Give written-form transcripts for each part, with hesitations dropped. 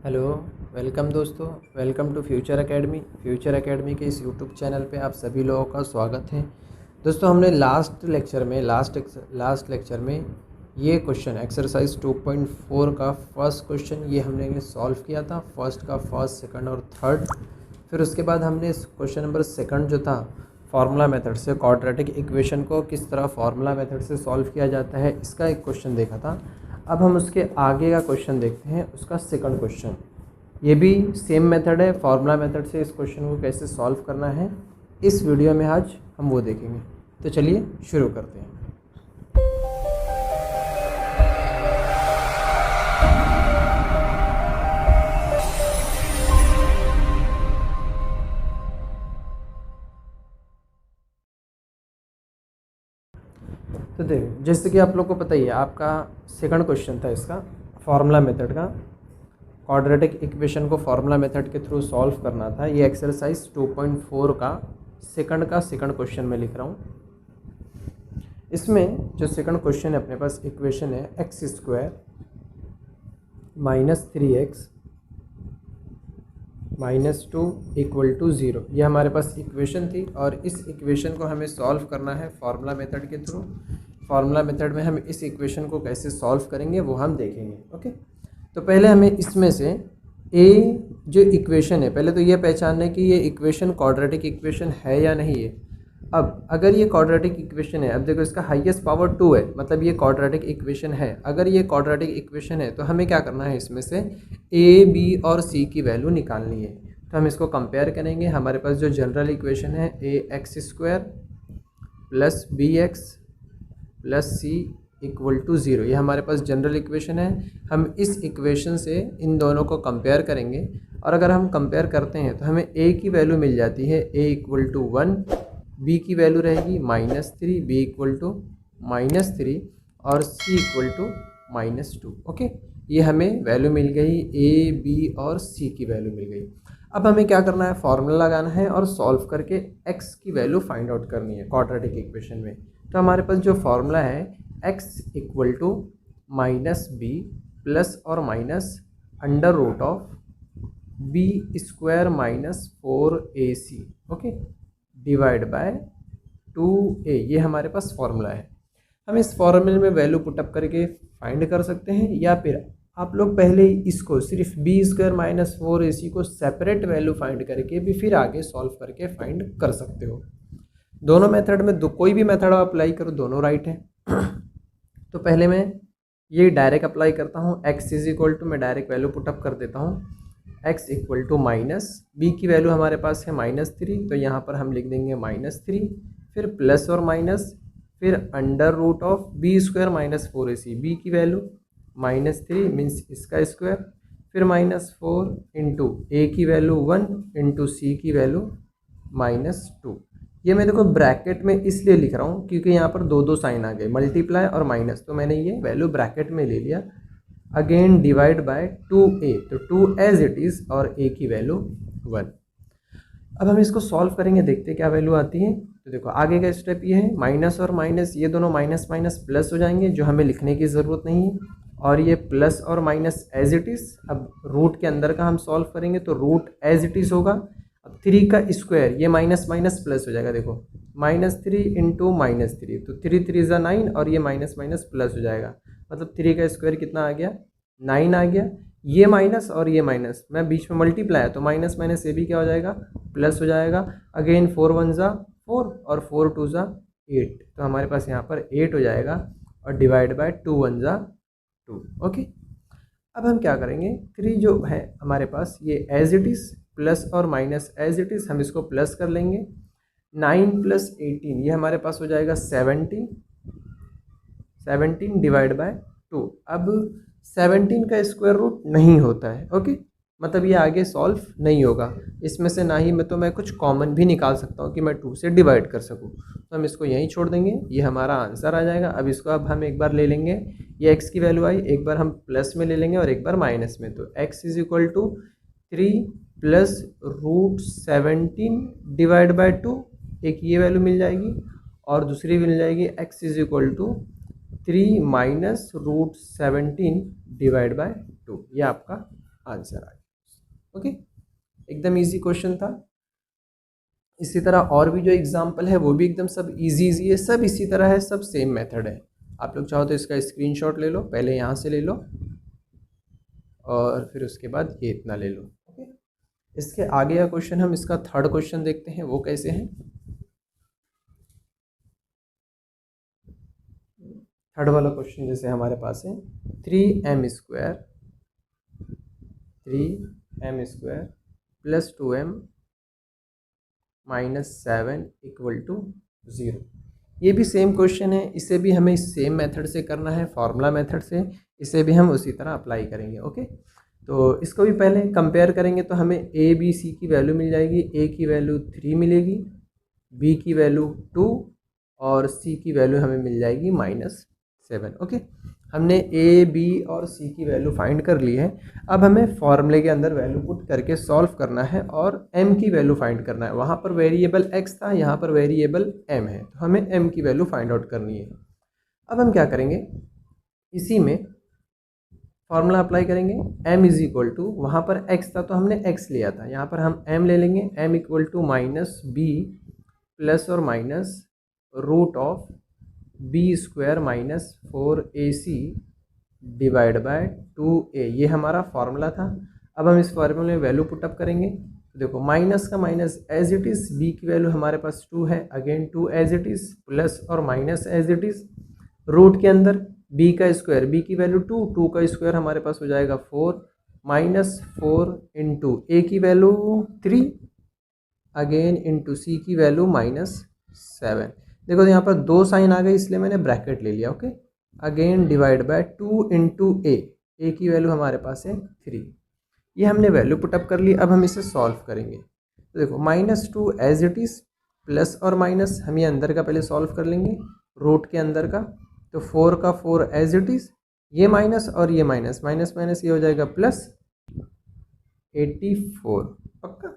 Hello. Welcome दोस्तों, welcome to future academy. Future academy के इस यूट्यूब चैनल पे आप सभी लोगों का स्वागत है। दोस्तों, हमने लास्ट लेक्चर में ये क्वेश्चन एक्सरसाइज 2.4 का फर्स्ट क्वेश्चन ये हमने सॉल्व किया था। फर्स्ट का फर्स्ट, सेकंड और थर्ड। फिर उसके बाद हमने इस क्वेश्चन नंबर सेकंड जो था फार्मूला मेथड से क्वाड्रेटिक इक्वेशन को किस तरह फार्मूला मेथड से सॉल्व किया जाता है, इसका एक क्वेश्चन देखा था। अब हम उसके आगे का क्वेश्चन देखते हैं, उसका सेकंड क्वेश्चन। ये भी सेम मेथड है, फार्मूला मेथड से इस क्वेश्चन को कैसे सॉल्व करना है इस वीडियो में आज हम वो देखेंगे। तो चलिए शुरू करते हैं। तो देखिए, जैसे कि आप लोग को पता ही है, आपका सेकंड क्वेश्चन था इसका फार्मूला मेथड का। क्वाड्रेटिक इक्वेशन को फार्मूला मेथड के थ्रू सॉल्व करना था। ये एक्सरसाइज 2.4 का सेकंड क्वेश्चन में लिख रहा हूँ। इसमें जो सेकंड क्वेश्चन है अपने पास इक्वेशन है x² - 3x - 2 = 0। ये हमारे पास इक्वेशन थी और इस इक्वेशन को हमें सॉल्व करना है फार्मूला मेथड के थ्रू। फार्मूला मेथड में हम इस इक्वेशन को कैसे सॉल्व करेंगे वो हम देखेंगे। ओके, तो पहले हमें इसमें से ए जो इक्वेशन है, पहले तो ये पहचानना है कि ये इक्वेशन क्वाड्रेटिक इक्वेशन है या नहीं है। अब अगर ये क्वाड्रेटिक इक्वेशन है, अब देखो इसका हाईएस्ट पावर 2 है, मतलब ये क्वाड्रेटिक इक्वेशन है। अगर ये क्वाड्रेटिक इक्वेशन है तो हमें क्या करना है, इसमें से ए, बी और सी की वैल्यू निकालनी है। तो हम इसको कंपेयर करेंगे। हमारे पास जो जनरल इक्वेशन है ax² + bx + c = 0, ये हमारे पास जनरल इक्वेशन है। हम इस इक्वेशन से इन दोनों को कंपेयर करेंगे और अगर हम कंपेयर करते हैं तो हमें a की वैल्यू मिल जाती है a = 1, b की वैल्यू रहेगी -3, b = -3 और c = -2। ओके, ये हमें वैल्यू मिल गई, a, b और c की वैल्यू मिल गई। अब हमें क्या करना है, फार्मूला लगाना है और सॉल्व करके x की वैल्यू फाइंड आउट करनी है क्वाड्रेटिक इक्वेशन में। तो हमारे पास जो फार्मूला है x = -b प्लस और minus √b² - 4ac, okay, divide by 2a। ये हमारे पास फार्मूला है। हम इस फार्मूले में वैल्यू पुटअप करके फाइंड कर सकते हैं, या फिर आप लोग पहले ही इसको सिर्फ b² - 4ac को सेपरेट वैल्यू फाइंड करके भी फिर आगे सॉल्व करके फाइंड कर सकते हो। दोनों मेथड में कोई भी मेथड आप अप्लाई करो, दोनों राइट है। तो पहले मैं ये डायरेक्ट अप्लाई करता हूँ। x = मैं डायरेक्ट वैल्यू पुटअप कर देता हूँ। x = b की वैल्यू हमारे पास है -3, तो यहाँ पर हम लिख देंगे -3, फिर प्लस और माइनस, फिर √b² - 4ac, b की वैल्यू -3 मीन्स इसका स्क्वायर, फिर -4 इंटू a की वैल्यू 1 इंटू c की वैल्यू -2। ये मैं देखो ब्रैकेट में इसलिए लिख रहा हूँ क्योंकि यहाँ पर दो साइन आ गए, मल्टीप्लाई और माइनस, तो मैंने ये वैल्यू ब्रैकेट में ले लिया। अगेन डिवाइड बाय 2a, तो 2 एज इट इज़ और a की वैल्यू 1। अब हम इसको सॉल्व करेंगे, देखते हैं क्या वैल्यू आती है। तो देखो आगे का स्टेप ये है, माइनस और माइनस ये दोनों माइनस माइनस प्लस हो जाएंगे, जो हमें लिखने की ज़रूरत नहीं है, और ये प्लस और माइनस एज इट इज़। अब रूट के अंदर का हम सॉल्व करेंगे तो रूट एज इट इज़ होगा। अब 3 का स्क्वायर, ये माइनस माइनस प्लस हो जाएगा, देखो -3 इंटू -3, तो 3 3 ज़ा 9 और ये माइनस माइनस प्लस हो जाएगा, मतलब 3 का स्क्वायर कितना आ गया, 9 आ गया। ये माइनस और ये माइनस मैं बीच में मल्टीप्लाई है, तो माइनस माइनस ये भी क्या हो जाएगा, प्लस हो जाएगा। अगेन 4 1 ज़ा 4 और 4 2 ज़ा 8, तो हमारे पास यहाँ पर 8 हो जाएगा और डिवाइड बाय 2 1 ज़ा 2। ओके, अब हम क्या करेंगे, 3 जो है हमारे पास ये एज इट इज़, प्लस और माइनस एज इट इज़, हम इसको प्लस कर लेंगे। 9 + 18 ये हमारे पास हो जाएगा 17 डिवाइड बाय 2। अब 17 का स्क्वायर रूट नहीं होता है, ओके, मतलब ये आगे सॉल्व नहीं होगा। इसमें से ना ही मैं कुछ कॉमन भी निकाल सकता हूँ कि मैं 2 से डिवाइड कर सकूँ, तो हम इसको यहीं छोड़ देंगे, ये हमारा आंसर आ जाएगा। अब इसको अब हम एक बार ले लेंगे, ये x की वैल्यू आई, एक बार हम प्लस में ले लेंगे और एक बार माइनस में, तो x = 3 + √17 डिवाइड बाय 2, एक ये वैल्यू मिल जाएगी और दूसरी मिल जाएगी x = 3 - √17 डिवाइड बाय 2, ये आपका आंसर आ गया। ओके, एकदम इजी क्वेश्चन था। इसी तरह और भी जो एग्जाम्पल है वो भी एकदम सब इजी इजी है, सब इसी तरह है, सब सेम मेथड है। आप लोग चाहो तो इसका स्क्रीनशॉट ले लो, पहले यहाँ से ले लो और फिर उसके बाद ये इतना ले लो। ओके, इसके आगे का क्वेश्चन हम इसका थर्ड क्वेश्चन देखते हैं, वो कैसे है। थर्ड वाला क्वेश्चन जैसे हमारे पास है 3m² plus 2m -7 equal to 0। ये भी सेम क्वेश्चन है, इसे भी हमें सेम मेथड से करना है, फार्मूला मेथड से। इसे भी हम उसी तरह अप्लाई करेंगे। ओके, तो इसको भी पहले कंपेयर करेंगे तो हमें ए बी सी की वैल्यू मिल जाएगी। ए की वैल्यू 3 मिलेगी, बी की वैल्यू 2 और सी की वैल्यू हमें मिल जाएगी -7। ओके, हमने ए बी और सी की वैल्यू फाइंड कर ली है। अब हमें फॉर्मूले के अंदर वैल्यू पुट करके सॉल्व करना है और m की वैल्यू फाइंड करना है। वहाँ पर वेरिएबल x था, यहाँ पर वेरिएबल m है, तो हमें m की वैल्यू फाइंड आउट करनी है। अब हम क्या करेंगे, इसी में फॉर्मूला अप्लाई करेंगे। m इज इक्वल टू, वहाँ पर x था तो हमने x लिया था, यहाँ पर हम m ले लेंगे। m equal to -b plus और minus root of b² -4ac divide by 2a, ये हमारा फार्मूला था। अब हम इस फार्मूले में वैल्यू पुटअप करेंगे। तो देखो माइनस का minus as it is, b की वैल्यू हमारे पास 2 है, again 2 as it is, plus और minus as it is, root के अंदर b का स्क्वायर, b की वैल्यू 2, 2 का स्क्वायर हमारे पास हो जाएगा 4, -4 इंटू a की वैल्यू 3 अगेन इंटू सी की वैल्यू -7। देखो तो यहाँ पर 2 साइन आ गए इसलिए मैंने ब्रैकेट ले लिया। Okay, again divide by 2 into a की वैल्यू हमारे पास है 3। ये हमने वैल्यू पुटअप कर ली। अब हम इसे सॉल्व करेंगे। तो देखो -2 एज इट इज़, प्लस और माइनस हम ये अंदर का पहले सॉल्व कर लेंगे, रूट के अंदर का। तो 4 का 4 एज इट इज़, ये माइनस और ये माइनस, माइनस माइनस ये हो जाएगा प्लस 84। पक्का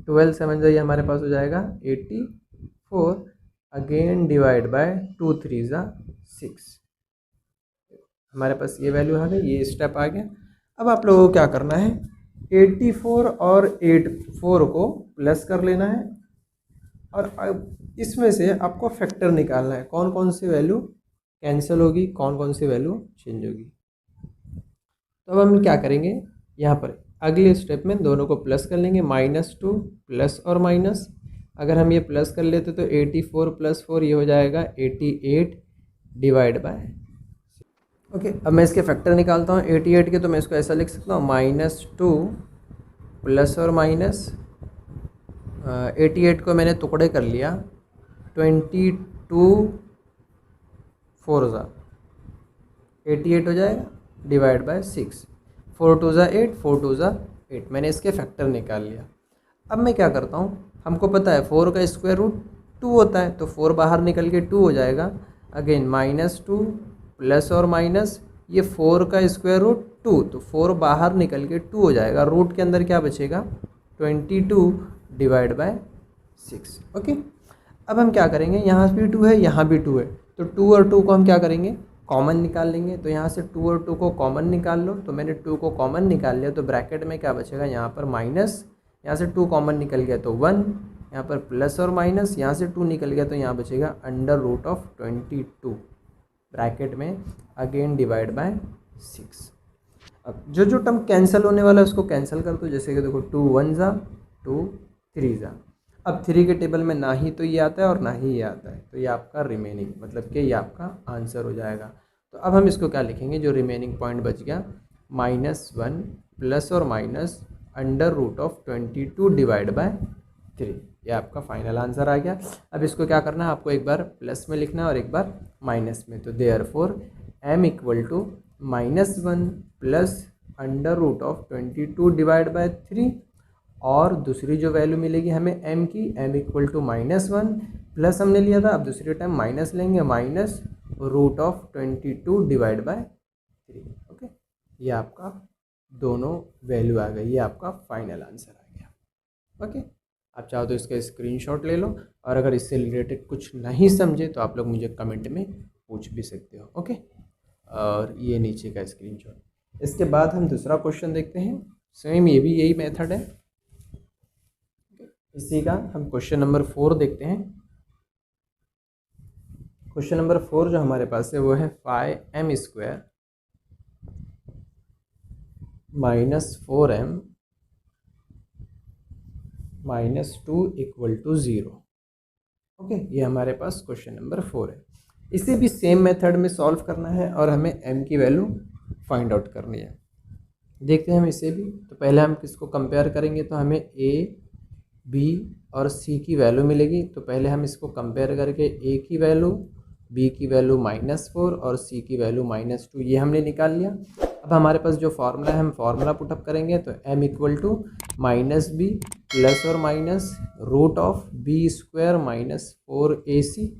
12 7 जो ये हमारे पास हो जाएगा 84, अगेन डिवाइड बाय 2 3 6। हमारे पास ये वैल्यू आ गई, ये स्टेप आ गया। अब आप लोगों को क्या करना है, 84 और 84 को प्लस कर लेना है और अब इसमें से आपको फैक्टर निकालना है, कौन कौन सी वैल्यू कैंसिल होगी, कौन कौन सी वैल्यू चेंज होगी। तो अब हम क्या करेंगे, यहाँ पर अगले स्टेप में दोनों को प्लस कर लेंगे, -2 प्लस और माइनस। अगर हम ये प्लस कर लेते तो 84 + 4 ये हो जाएगा 88 डिवाइड बाय। ओके, अब मैं इसके फैक्टर निकालता हूँ 88 के। तो मैं इसको ऐसा लिख सकता हूँ -2 प्लस और माइनस 88 को मैंने टुकड़े कर लिया, 22 4 88 हो जाएगा डिवाइड बाय 6, 4 2 8, 4 2 8। मैंने इसके फैक्टर निकाल लिया। अब मैं क्या करता हूँ, हमको पता है 4 का स्क्वायर रूट 2 होता है, तो 4 बाहर निकल के 2 हो जाएगा। अगेन -2 प्लस और माइनस, ये 4 का स्क्वायर रूट 2, तो 4 बाहर निकल के 2 हो जाएगा। रूट के अंदर क्या बचेगा, 22 डिवाइड बाय 6। ओके, अब हम क्या करेंगे, यहाँ भी 2 है, यहाँ भी 2 है, तो 2 और 2 को हम क्या करेंगे, कॉमन निकाल लेंगे। तो यहाँ से 2 और 2 को कॉमन निकाल लो। तो मैंने 2 को कॉमन निकाल लिया, तो ब्रैकेट में क्या बचेगा, यहाँ पर माइनस, यहाँ से 2 कॉमन निकल गया तो 1, यहाँ पर प्लस और माइनस, यहाँ से 2 निकल गया तो यहाँ बचेगा √22 ब्रैकेट में, अगेन डिवाइड बाय 6। अब जो जो टर्म कैंसिल होने वाला है उसको कैंसिल कर दो। जैसे कि देखो 2 1 2 3 अब 3 के टेबल में ना ही तो ये आता है और ना ही ये आता है, तो ये आपका रिमेनिंग, मतलब कि ये आपका आंसर हो जाएगा। तो अब हम इसको क्या लिखेंगे, जो रिमेनिंग पॉइंट बच गया, -1 प्लस और माइनस √22 डिवाइड बाय 3, ये आपका फाइनल आंसर आ गया। अब इसको क्या करना है, आपको एक बार प्लस में लिखना है और एक बार माइनस में। तो therefore m equal to -1 plus √22 divide by 3, और दूसरी जो वैल्यू मिलेगी हमें m की, m इक्वल टू -1 प्लस हमने लिया था, अब दूसरी टाइम माइनस लेंगे, -√22 डिवाइड बाय 3। ओके, ये आपका दोनों वैल्यू आ गई, ये आपका फाइनल आंसर आ गया। ओके, आप चाहो तो इसका स्क्रीनशॉट ले लो, और अगर इससे रिलेटेड कुछ नहीं समझे तो आप लोग मुझे कमेंट में पूछ भी सकते हो। ओके। और ये नीचे का स्क्रीनशॉट। इसके बाद हम दूसरा क्वेश्चन देखते हैं। सेम ये भी यही मेथड है। इसी का हम क्वेश्चन नंबर 4 देखते हैं। क्वेश्चन नंबर 4 जो हमारे पास है वो है 5m² -4m -2 = 0। ओके, ये हमारे पास क्वेश्चन नंबर 4 है। इसे भी सेम मेथड में सॉल्व करना है और हमें m की वैल्यू फाइंड आउट करनी है। देखते हैं हम इसे भी। तो पहले हम किसको कंपेयर करेंगे, तो हमें a, b और c की वैल्यू मिलेगी। तो पहले हम इसको कंपेयर करके a की वैल्यू, b की वैल्यू -4 और c की वैल्यू -2 ये हमने निकाल लिया। अब हमारे पास जो फार्मूला है हम फार्मूला पुटअप करेंगे। तो m = -b प्लस और minus √b² -4ac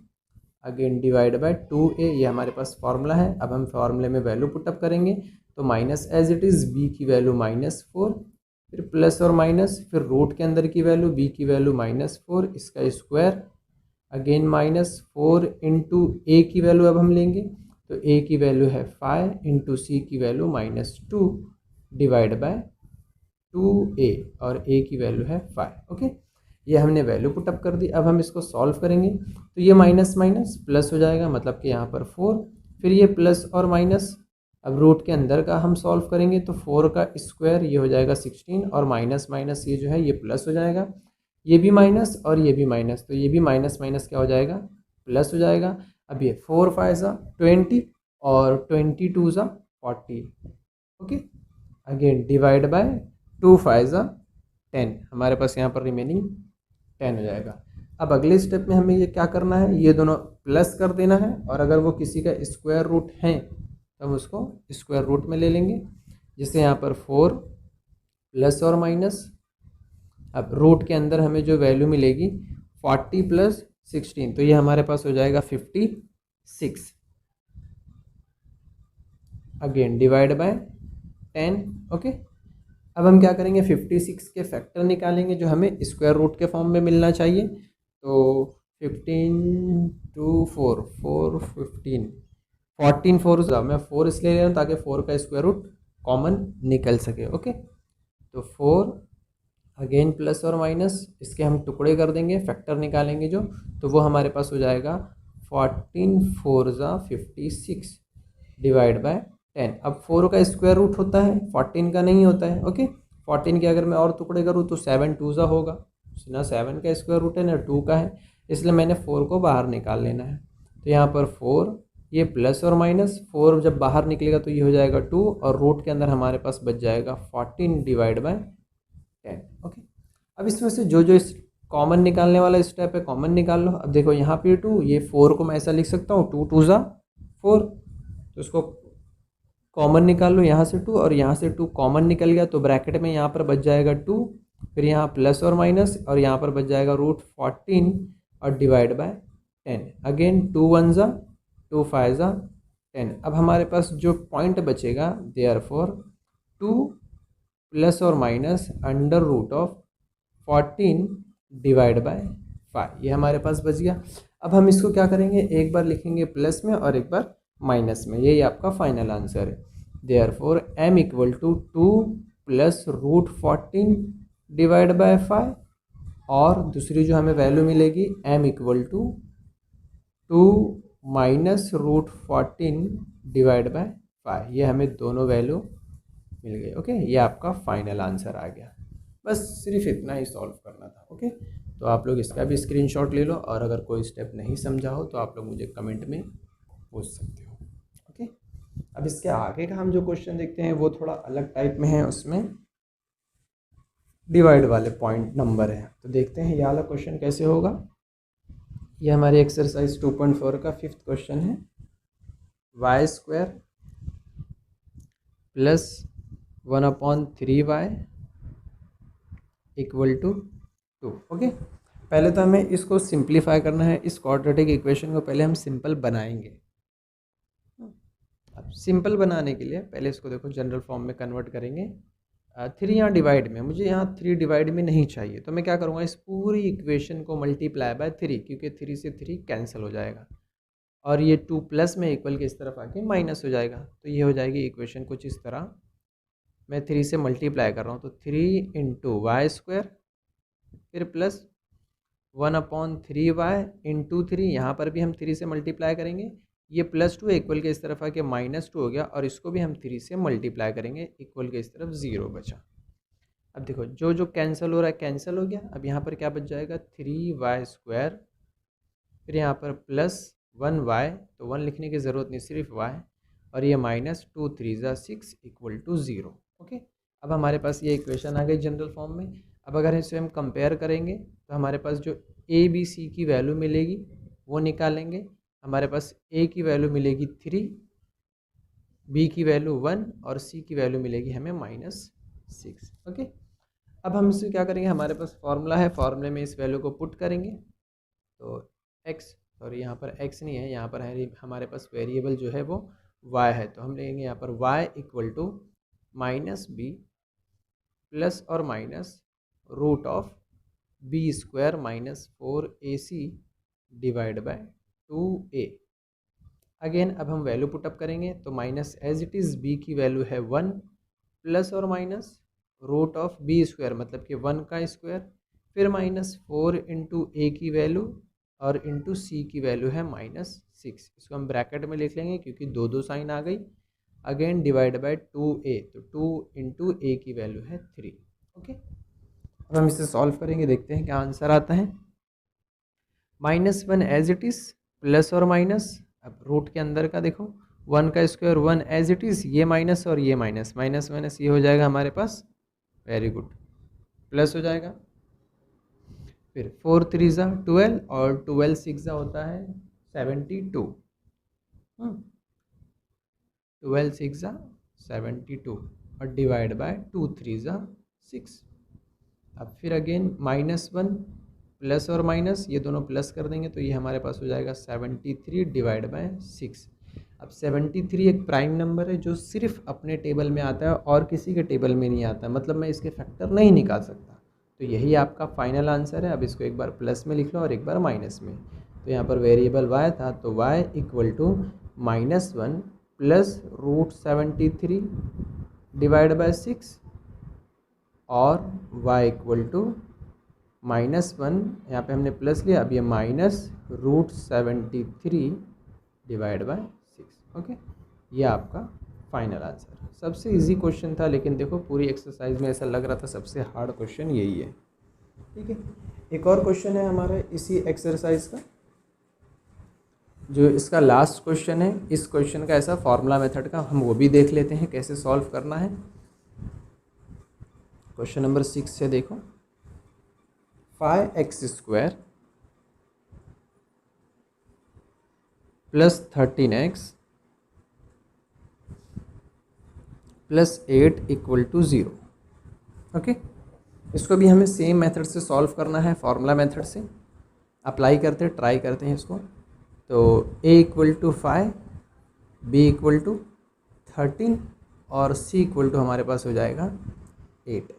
again divide by 2a, ये हमारे पास फार्मूला है। अब हम फार्मूले में वैल्यू पुटअप करेंगे। तो minus as it is b की वैल्यू -4, फिर प्लस और माइनस, फिर रूट के अंदर की वैल्यू b की वैल्यू -4, इसका स्क्वायर अगेन -4 इंटू a की वैल्यू अब हम लेंगे। तो a की वैल्यू है 5 इंटू c की वैल्यू -2 डिवाइड बाय 2a और a की वैल्यू है 5। ओके, ये हमने वैल्यू पुटअप कर दी। अब हम इसको सॉल्व करेंगे। तो ये माइनस माइनस प्लस हो जाएगा, मतलब कि यहाँ पर 4, फिर ये प्लस और माइनस। अब रूट के अंदर का हम सॉल्व करेंगे। तो 4 का स्क्वायर ये हो जाएगा 16 और माइनस माइनस ये जो है ये प्लस हो जाएगा। ये भी माइनस और ये भी माइनस, तो ये भी माइनस माइनस क्या हो जाएगा, प्लस हो जाएगा। अब ये 4 5 20 और 22 40। ओके, अगेन डिवाइड बाय 2 5 10, हमारे पास यहाँ पर रिमेनिंग 10 हो जाएगा। अब अगले स्टेप में हमें ये क्या करना है, ये दोनों प्लस कर देना है, और अगर वो किसी का स्क्वायर रूट है तो हम उसको स्क्वायर रूट में ले लेंगे। जैसे यहाँ पर 4 प्लस और माइनस, अब रूट के अंदर हमें जो वैल्यू मिलेगी 40 + 16, तो ये हमारे पास हो जाएगा 56 अगेन डिवाइड बाय 10। ओके, अब हम क्या करेंगे, 56 के फैक्टर निकालेंगे जो हमें स्क्वायर रूट के फॉर्म में मिलना चाहिए। तो 15 2 4 4 15 14 4 मैं 4 इसलिए ले रहा हूँ ताकि 4 का स्क्वायर रूट कॉमन निकल सके। ओके, तो 4 अगेन प्लस और माइनस, इसके हम टुकड़े कर देंगे, फैक्टर निकालेंगे जो, तो वो हमारे पास हो जाएगा 14 4 56 डिवाइड बाय 10। अब 4 का स्क्वायर रूट होता है, 14 का नहीं होता है। ओके, 14 के अगर मैं और टुकड़े करूँ तो 7 2 होगा, ना 7 का स्क्वायर रूट है ना 2 का है, इसलिए मैंने 4 को बाहर निकाल लेना है। तो यहाँ पर 4, ये प्लस और माइनस, 4 जब बाहर निकलेगा तो ये हो जाएगा 2, और रूट के अंदर हमारे पास बच जाएगा 14 डिवाइड बाय 10। ओके, अब इसमें से जो जो कॉमन निकालने वाला स्टेप है कॉमन निकाल लो। अब देखो यहाँ पे 2, ये 4 को मैं ऐसा लिख सकता हूँ 2 2 4, तो इसको कॉमन निकाल लो, यहाँ से 2 और यहाँ से 2 कॉमन निकल गया, तो ब्रैकेट में यहाँ पर बच जाएगा 2, फिर यहाँ प्लस और माइनस, और यहाँ पर बच जाएगा √14 और डिवाइड बाय 10। अगेन 2 1 2 5 10। अब हमारे पास जो पॉइंट बचेगा, देयरफॉर 2 प्लस और माइनस √14 डिवाइड बाय 5, ये हमारे पास बच गया। अब हम इसको क्या करेंगे, एक बार लिखेंगे प्लस में और एक बार माइनस में, यही आपका फाइनल आंसर है। Therefore m = 2 plus √14 divide by 5, और दूसरी जो हमें वैल्यू मिलेगी m = 2 माइनस √14 डिवाइड बाय 5, ये हमें दोनों वैल्यू मिल गई। ओके, ये आपका फाइनल आंसर आ गया। बस सिर्फ इतना ही सॉल्व करना था। ओके, तो आप लोग इसका भी स्क्रीनशॉट ले लो, और अगर कोई स्टेप नहीं समझा हो तो आप लोग मुझे कमेंट में पूछ सकते हो। ओके, अब इसके आगे का हम जो क्वेश्चन देखते हैं वो थोड़ा अलग टाइप में है, उसमें डिवाइड वाले पॉइंट नंबर है। तो देखते हैं ये वाला क्वेश्चन कैसे होगा। ये हमारी एक्सरसाइज 2.4 का 5th क्वेश्चन है। y² plus 1/3y = 2। ओके, पहले तो हमें इसको सिंप्लीफाई करना है। इस क्वाड्रेटिक इक्वेशन को पहले हम सिंपल बनाएंगे। अब सिंपल बनाने के लिए पहले इसको देखो जनरल फॉर्म में कन्वर्ट करेंगे। 3 यहाँ डिवाइड में, मुझे यहाँ 3 डिवाइड में नहीं चाहिए, तो मैं क्या करूँगा, इस पूरी इक्वेशन को मल्टीप्लाई बाय 3, क्योंकि 3 से 3 कैंसिल हो जाएगा, और ये 2 प्लस में इक्वल के इस तरफ आके माइनस हो जाएगा। तो ये हो जाएगी इक्वेशन कुछ इस तरह। मैं 3 से मल्टीप्लाई कर रहा हूँ तो 3 इंटू वाई स्क्वायर फिर प्लस 1/3y इंटू 3, यहाँ पर भी हम 3 से मल्टीप्लाई करेंगे, ये +2 इक्वल के इस तरफ आके -2 हो गया और इसको भी हम 3 से मल्टीप्लाई करेंगे, इक्वल के इस तरफ 0 बचा। अब देखो जो जो कैंसिल हो रहा है कैंसिल हो गया। अब यहाँ पर क्या बच जाएगा 3y², फिर यहाँ पर +1y, तो 1 लिखने की ज़रूरत नहीं, सिर्फ y, और ये -2 3 ज़ा 6 इक्वल टू 0। ओके, अब हमारे पास ये इक्वेशन आ गई जनरल फॉर्म में। अब अगर इसे हम कंपेयर करेंगे तो हमारे पास जो ए बी सी की वैल्यू मिलेगी वो निकालेंगे। हमारे पास ए की वैल्यू मिलेगी 3, बी की वैल्यू 1 और सी की वैल्यू मिलेगी हमें -6। ओके, अब हम इसे क्या करेंगे, हमारे पास फॉर्मूला है, फॉर्मूले में इस वैल्यू को पुट करेंगे। तो x, सॉरी यहाँ पर x नहीं है, यहाँ पर है हमारे पास वेरिएबल जो है वो y है, तो हम लेंगे यहाँ पर y equal to -b plus और minus √b² -4ac divide by 2a। Again अब हम वैल्यू पुटअप करेंगे तो minus as it is b की वैल्यू है 1 प्लस और माइनस √b² मतलब कि 1 का स्क्वायर, फिर -4 इंटू a की वैल्यू और इंटू सी की वैल्यू है -6। इसको हम ब्रैकेट में लिख लेंगे क्योंकि दो साइन आ गई। अगेन डिवाइड बाय 2a, तो 2 इंटू a की वैल्यू है 3। ओके, अब हम इसे सॉल्व करेंगे, देखते हैं क्या आंसर आता है। -1 एज इट इज़ प्लस और माइनस, अब रूट के अंदर का देखो 1 का स्क्वायर 1 एज इट इज़, ये माइनस और ये माइनस, माइनस माइनस ये हो जाएगा हमारे पास, वेरी गुड, प्लस हो जाएगा। फिर 4 3 ज़ा 12 और 12 6 ज़ा होता है 72, 12 6 ज़ा 72 और डिवाइड बाय 2 3 ज़ा 6। अब फिर अगेन -1 प्लस और माइनस ये दोनों प्लस कर देंगे तो ये हमारे पास हो जाएगा 73 डिवाइड बाय 6। अब 73 एक प्राइम नंबर है जो सिर्फ अपने टेबल में आता है और किसी के टेबल में नहीं आता, मतलब मैं इसके फैक्टर नहीं निकाल सकता। तो यही आपका फाइनल आंसर है। अब इसको एक बार प्लस में लिख लो और एक बार माइनस में। तो यहाँ पर वेरिएबल y था तो y equal to -1 plus √73 divide by 6 और y इक्वल टू -1, यहाँ पे हमने प्लस लिया, अब ये -√73 डिवाइड बाय 6। ओके, ये आपका फाइनल आंसर। सबसे इजी क्वेश्चन था, लेकिन देखो पूरी एक्सरसाइज में ऐसा लग रहा था सबसे हार्ड क्वेश्चन यही है। ठीक है, एक और क्वेश्चन है हमारा इसी एक्सरसाइज का, जो इसका लास्ट क्वेश्चन है। इस क्वेश्चन का ऐसा फॉर्मूला मेथड का हम वो भी देख लेते हैं कैसे सॉल्व करना है। क्वेश्चन नंबर 6 से देखो, 5x² plus 13x plus 8 equal to 0। Okay, इसको भी हमें सेम मेथड से सॉल्व करना है, फॉर्मूला मेथड से अप्लाई करते ट्राई करते हैं इसको। तो a equal to 5, b equal to 13 और c इक्वल टू हमारे पास हो जाएगा 8।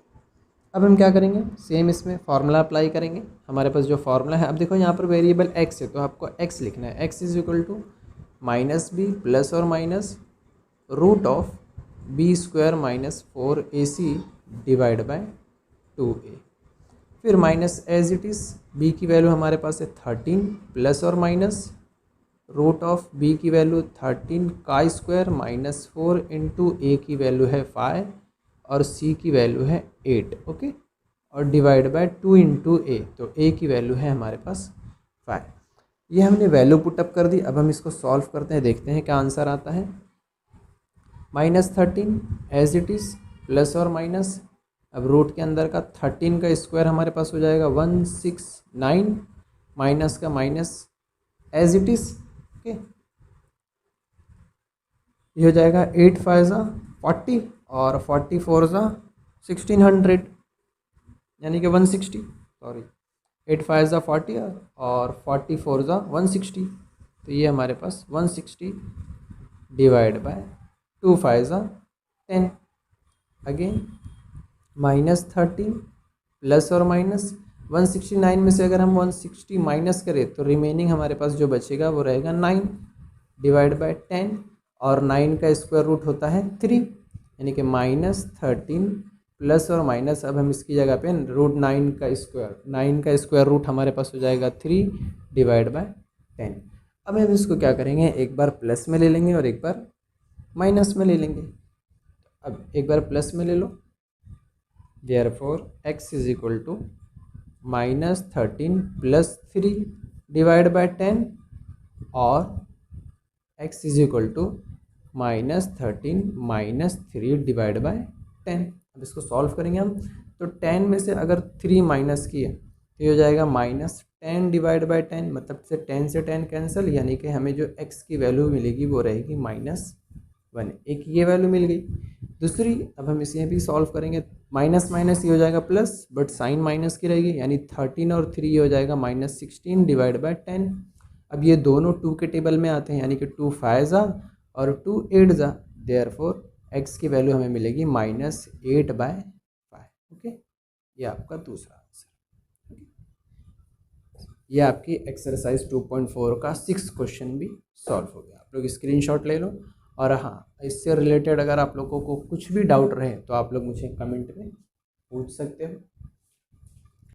अब हम क्या करेंगे, सेम इसमें फार्मूला अप्लाई करेंगे। हमारे पास जो फार्मूला है, अब देखो यहाँ पर वेरिएबल x है तो आपको x लिखना है। x is equal to -b plus और minus √b² -4ac divide by 2a। फिर minus as it is, b की वैल्यू हमारे पास है 13 प्लस और माइनस √b की वैल्यू 13 का स्क्वायर -4 इंटू a की वैल्यू है 5 और c की वैल्यू है 8। ओके, और डिवाइड बाय 2 इंटू a, तो a की वैल्यू है हमारे पास 5। ये हमने वैल्यू पुटअप कर दी। अब हम इसको सॉल्व करते हैं, देखते हैं क्या आंसर आता है। -13 एज इट इज़ प्लस और माइनस, अब रूट के अंदर का 13 का स्क्वायर हमारे पास हो जाएगा 169 माइनस का minus as it is. Okay, ये हो जाएगा 8 5 40 और 44 1600 यानी कि 160, सॉरी 8 5 40 और 44 160, तो ये हमारे पास 160 डिवाइड बाय 2 5 10। अगेन -13 प्लस और माइनस 169 में से अगर हम 160 माइनस करें तो रिमेनिंग हमारे पास जो बचेगा वो रहेगा 9। डिवाइड बाय 10 और 9 का स्क्वायर रूट होता है 3, यानी कि -13 प्लस और माइनस, अब हम इसकी जगह पे √9 का स्क्वायर, 9 का स्क्वायर रूट हमारे पास हो जाएगा 3 डिवाइड बाय 10। अब हम इसको क्या करेंगे, एक बार प्लस में ले लेंगे और एक बार माइनस में ले लेंगे। अब एक बार प्लस में ले लो, therefore x is equal to -13 plus 3 divide by 10 और x is equal to -13 minus 3 divide by 10। अब इसको सॉल्व करेंगे हम, तो 10 में से अगर 3 माइनस किए तो ये हो जाएगा -10 डिवाइड बाय 10, मतलब से 10 से 10 कैंसिल, यानी कि हमें जो x की वैल्यू मिलेगी वो रहेगी -1। एक ये वैल्यू मिल गई। दूसरी, अब हम इसे भी सॉल्व करेंगे, माइनस माइनस ये हो जाएगा प्लस, बट साइन माइनस की रहेगी, यानी 13 और 3 ये हो जाएगा -16 डिवाइड बाय 10। अब ये दोनों 2 के टेबल में आते हैं, यानी कि 2 5 जा और 2 8 जा, देयरफॉर x की वैल्यू हमें मिलेगी -8/5। ओके, ये आपका दूसरा आंसर। ओके, ये आपकी एक्सरसाइज 2.4 का 6 क्वेश्चन भी सॉल्व हो गया। आप लोग स्क्रीनशॉट ले लो। और हाँ, इससे रिलेटेड अगर आप लोगों को कुछ भी डाउट रहे तो आप लोग मुझे कमेंट में पूछ सकते हो।